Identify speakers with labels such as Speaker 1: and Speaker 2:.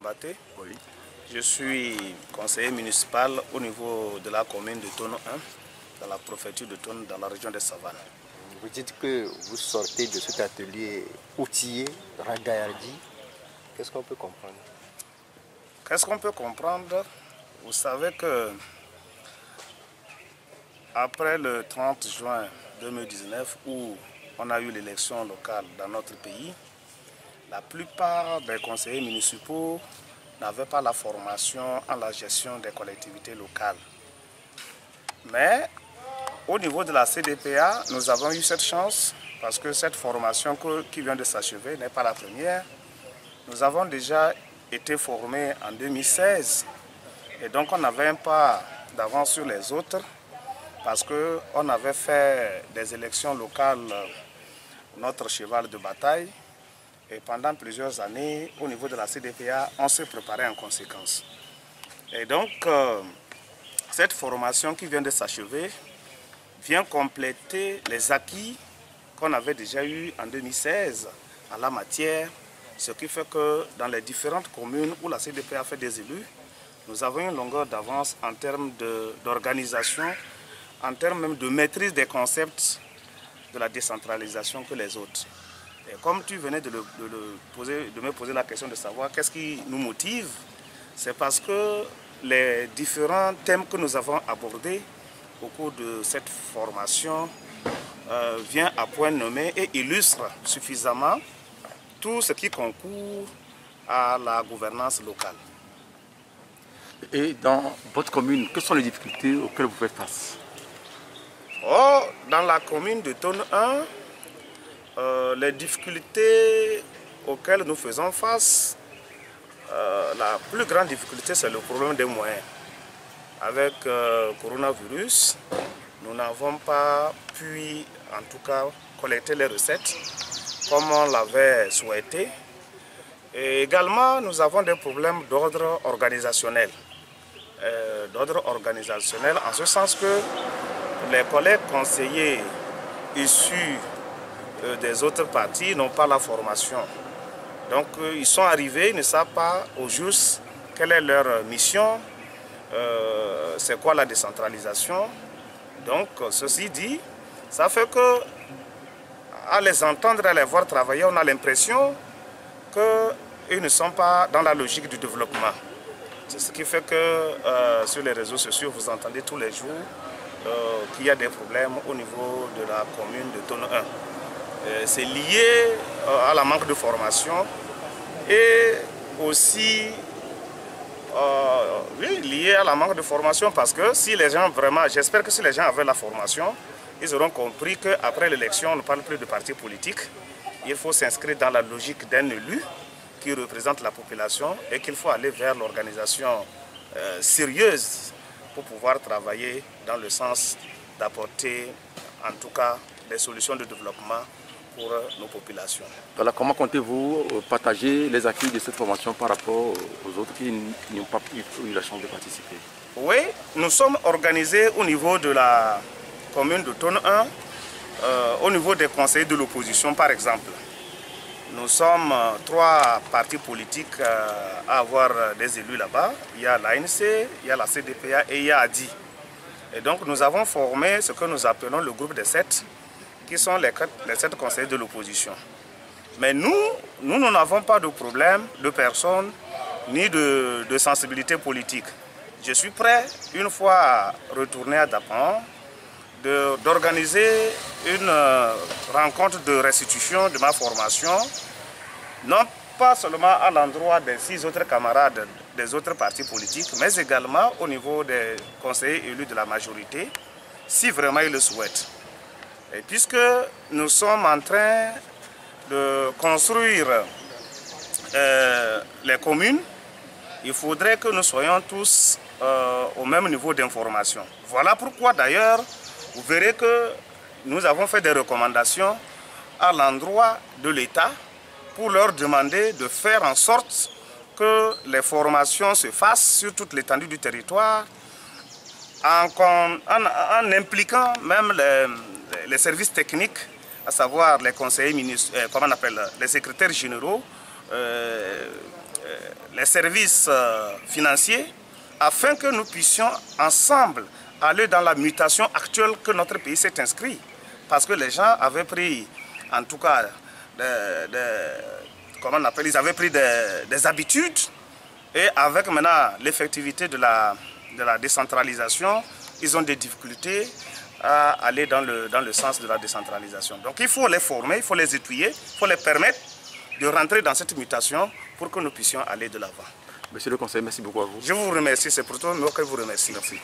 Speaker 1: Baté.
Speaker 2: Oui.
Speaker 1: Je suis conseiller municipal au niveau de la commune de Tono 1, dans la préfecture de Tono, dans la région des Savanes.
Speaker 2: Vous dites que vous sortez de cet atelier outillé, Ragayardi. Qu'est-ce qu'on peut comprendre?
Speaker 1: Qu'est-ce qu'on peut comprendre? Vous savez que après le 30 juin 2019, où on a eu l'élection locale dans notre pays, la plupart des conseillers municipaux n'avaient pas la formation en la gestion des collectivités locales. Mais au niveau de la CDPA, nous avons eu cette chance parce que cette formation qui vient de s'achever n'est pas la première. Nous avons déjà été formés en 2016 et donc on avait un pas d'avance sur les autres parce qu'on avait fait des élections locales notre cheval de bataille. Et pendant plusieurs années, au niveau de la CDPA, on se préparait en conséquence. Et donc, cette formation qui vient de s'achever vient compléter les acquis qu'on avait déjà eus en 2016 en la matière, ce qui fait que dans les différentes communes où la CDPA fait des élus, nous avons une longueur d'avance en termes d'organisation, en termes même de maîtrise des concepts de la décentralisation que les autres. Et comme tu venais de me poser la question de savoir qu'est-ce qui nous motive, c'est parce que les différents thèmes que nous avons abordés au cours de cette formation viennent à point nommé et illustrent suffisamment tout ce qui concourt à la gouvernance locale.
Speaker 3: Et dans votre commune, quelles sont les difficultés auxquelles vous faites face?
Speaker 1: Dans la commune de Tono 1, les difficultés auxquelles nous faisons face, la plus grande difficulté, c'est le problème des moyens. Avec le coronavirus, nous n'avons pas pu, en tout cas, collecter les recettes comme on l'avait souhaité. Et également, nous avons des problèmes d'ordre organisationnel. En ce sens que les collègues conseillers issus des autres partis n'ont pas la formation. Donc ils sont arrivés, ils ne savent pas au juste quelle est leur mission, c'est quoi la décentralisation. Donc ceci dit, ça fait que à les entendre, à les voir travailler, on a l'impression qu'ils ne sont pas dans la logique du développement. C'est ce qui fait que sur les réseaux sociaux, vous entendez tous les jours qu'il y a des problèmes au niveau de la commune de Tono 1. C'est lié à la manque de formation et aussi lié à la manque de formation parce que si les gens vraiment, j'espère que si les gens avaient la formation, ils auront compris qu'après l'élection, on ne parle plus de parti politique. Il faut s'inscrire dans la logique d'un élu qui représente la population et qu'il faut aller vers l'organisation sérieuse pour pouvoir travailler dans le sens d'apporter en tout cas des solutions de développement pour nos populations.
Speaker 3: Voilà, comment comptez-vous partager les acquis de cette formation par rapport aux autres qui n'ont pas eu la chance de participer?
Speaker 1: Oui, nous sommes organisés au niveau de la commune de Tono 1, au niveau des conseillers de l'opposition par exemple. Nous sommes 3 partis politiques à avoir des élus là-bas. Il y a l'ANC, il y a la CDPA et il y a ADI. Et donc nous avons formé ce que nous appelons le groupe des 7, qui sont les 7 conseillers de l'opposition. Mais nous n'avons pas de problème de personnes ni de sensibilité politique. Je suis prêt, une fois retourné à Dapan, d'organiser une rencontre de restitution de ma formation, non pas seulement à l'endroit des 6 autres camarades des autres partis politiques, mais également au niveau des conseillers élus de la majorité, si vraiment ils le souhaitent. Et puisque nous sommes en train de construire les communes, il faudrait que nous soyons tous au même niveau d'information. Voilà pourquoi d'ailleurs, vous verrez que nous avons fait des recommandations à l'endroit de l'État pour leur demander de faire en sorte que les formations se fassent sur toute l'étendue du territoire en impliquant même les services techniques, à savoir les conseillers municipaux, comment on appelle, les secrétaires généraux, les services financiers afin que nous puissions ensemble aller dans la mutation actuelle que notre pays s'est inscrit. Parce que les gens avaient pris, en tout cas, comment on appelle, ils avaient pris des habitudes, et avec maintenant l'effectivité de la décentralisation, ils ont des difficultés à aller dans le sens de la décentralisation. Donc il faut les former, il faut les étudier, il faut les permettre de rentrer dans cette mutation pour que nous puissions aller de l'avant.
Speaker 3: Monsieur le conseiller, merci beaucoup à vous.
Speaker 1: Je vous remercie, c'est pour toi, mais que vous remercie.
Speaker 3: Merci.